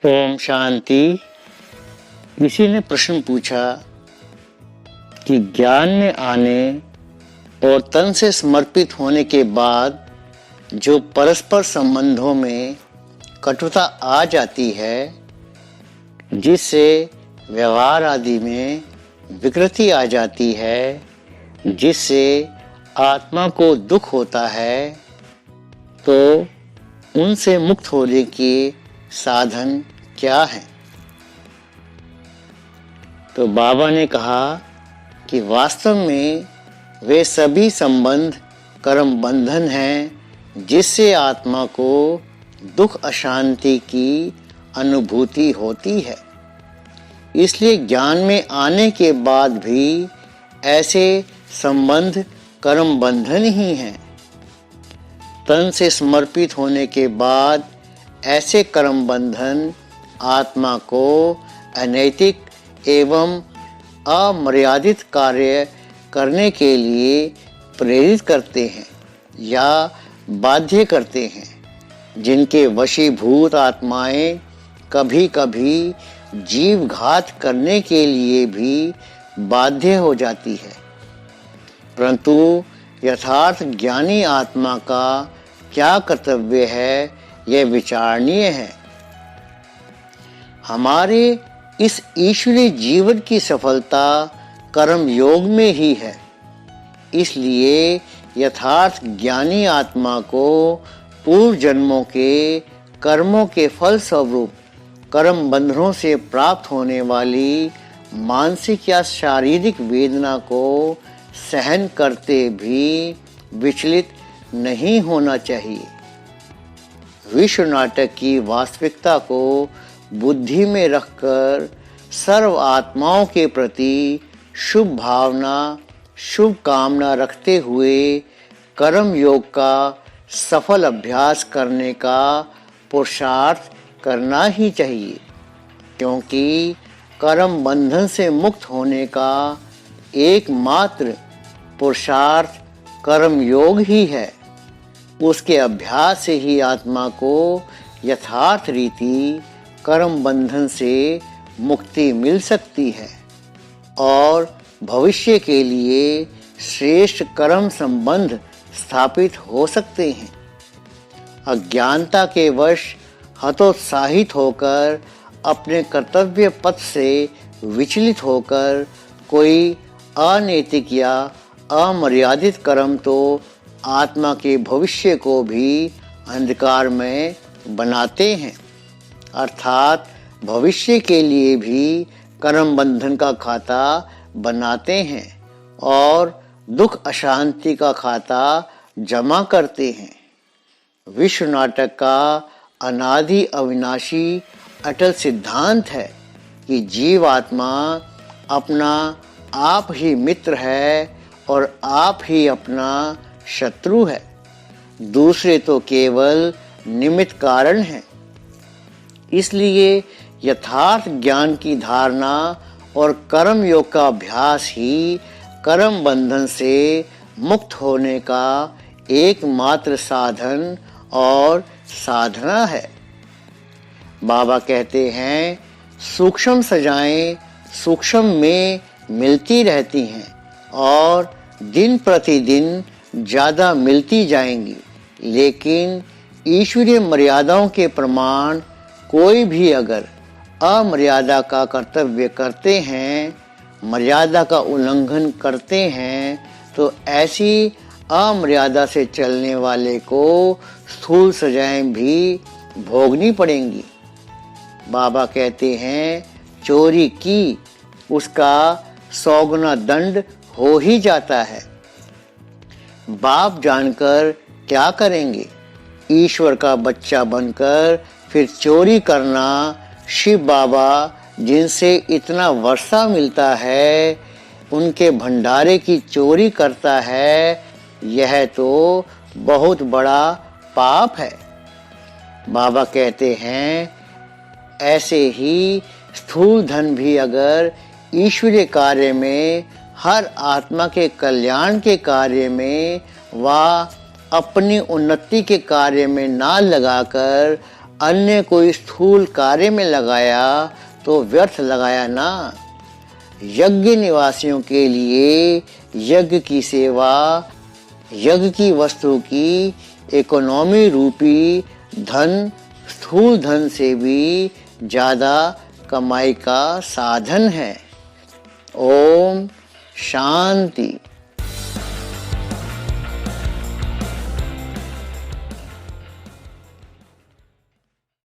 ओम शांति। किसी ने प्रश्न पूछा कि ज्ञान में आने और तन से समर्पित होने के बाद जो परस्पर संबंधों में कटुता आ जाती है, जिससे व्यवहार आदि में विकृति आ जाती है, जिससे आत्मा को दुख होता है, तो उनसे मुक्त होने के साधन क्या है? तो बाबा ने कहा कि वास्तव में वे सभी संबंध कर्म बंधन हैं जिससे आत्मा को दुख अशांति की अनुभूति होती है। इसलिए ज्ञान में आने के बाद भी ऐसे संबंध कर्म बंधन ही हैं। तन से समर्पित होने के बाद ऐसे कर्म बंधन आत्मा को अनैतिक एवं अमर्यादित कार्य करने के लिए प्रेरित करते हैं या बाध्य करते हैं, जिनके वशीभूत आत्माएं कभी कभी जीव घात करने के लिए भी बाध्य हो जाती है। परंतु यथार्थ ज्ञानी आत्मा का क्या कर्तव्य है, यह विचारणीय है। हमारे इस ईश्वरीय जीवन की सफलता कर्म योग में ही है। इसलिए यथार्थ ज्ञानी आत्मा को पूर्व जन्मों के कर्मों के फल स्वरूप कर्म बंधनों से प्राप्त होने वाली मानसिक या शारीरिक वेदना को सहन करते भी विचलित नहीं होना चाहिए। विश्व नाटक की वास्तविकता को बुद्धि में रखकर सर्व आत्माओं के प्रति शुभ भावना, शुभ कामना रखते हुए कर्म योग का सफल अभ्यास करने का पुरुषार्थ करना ही चाहिए, क्योंकि कर्म बंधन से मुक्त होने का एकमात्र पुरुषार्थ कर्म योग ही है। उसके अभ्यास से ही आत्मा को यथार्थ रीति कर्म बंधन से मुक्ति मिल सकती है और भविष्य के लिए श्रेष्ठ कर्म संबंध स्थापित हो सकते हैं। अज्ञानता के वश हतोत्साहित होकर अपने कर्तव्य पथ से विचलित होकर कोई अनैतिक या अमर्यादित कर्म तो आत्मा के भविष्य को भी अंधकार में बनाते हैं, अर्थात भविष्य के लिए भी कर्म बंधन का खाता बनाते हैं और दुख अशांति का खाता जमा करते हैं। विश्व नाटक का अनादि अविनाशी अटल सिद्धांत है कि जीव आत्मा अपना आप ही मित्र है और आप ही अपना शत्रु है। दूसरे तो केवल निमित्त कारण हैं। इसलिए यथार्थ ज्ञान की धारणा और कर्म योग का अभ्यास ही कर्म बंधन से मुक्त होने का एकमात्र साधन और साधना है। बाबा कहते हैं, सूक्ष्म सजाएं सूक्ष्म में मिलती रहती हैं और दिन प्रतिदिन ज़्यादा मिलती जाएंगी, लेकिन ईश्वरीय मर्यादाओं के प्रमाण कोई भी अगर अमर्यादा का कर्तव्य करते हैं, मर्यादा का उल्लंघन करते हैं, तो ऐसी अमर्यादा से चलने वाले को स्थूल सजाएं भी भोगनी पड़ेंगी। बाबा कहते हैं, चोरी की उसका 100 गुना दंड हो ही जाता है। बाप जानकर क्या करेंगे? ईश्वर का बच्चा बनकर फिर चोरी करना, शिव बाबा जिनसे इतना वर्षा मिलता है उनके भंडारे की चोरी करता है, यह तो बहुत बड़ा पाप है। बाबा कहते हैं, ऐसे ही स्थूल धन भी अगर ईश्वरीय कार्य में, हर आत्मा के कल्याण के कार्य में व अपनी उन्नति के कार्य में ना लगाकर अन्य कोई स्थूल कार्य में लगाया तो व्यर्थ लगाया ना। यज्ञ निवासियों के लिए यज्ञ की सेवा यज्ञ की वस्तु की इकोनॉमी रूपी धन स्थूल धन से भी ज़्यादा कमाई का साधन है। ओम शांति।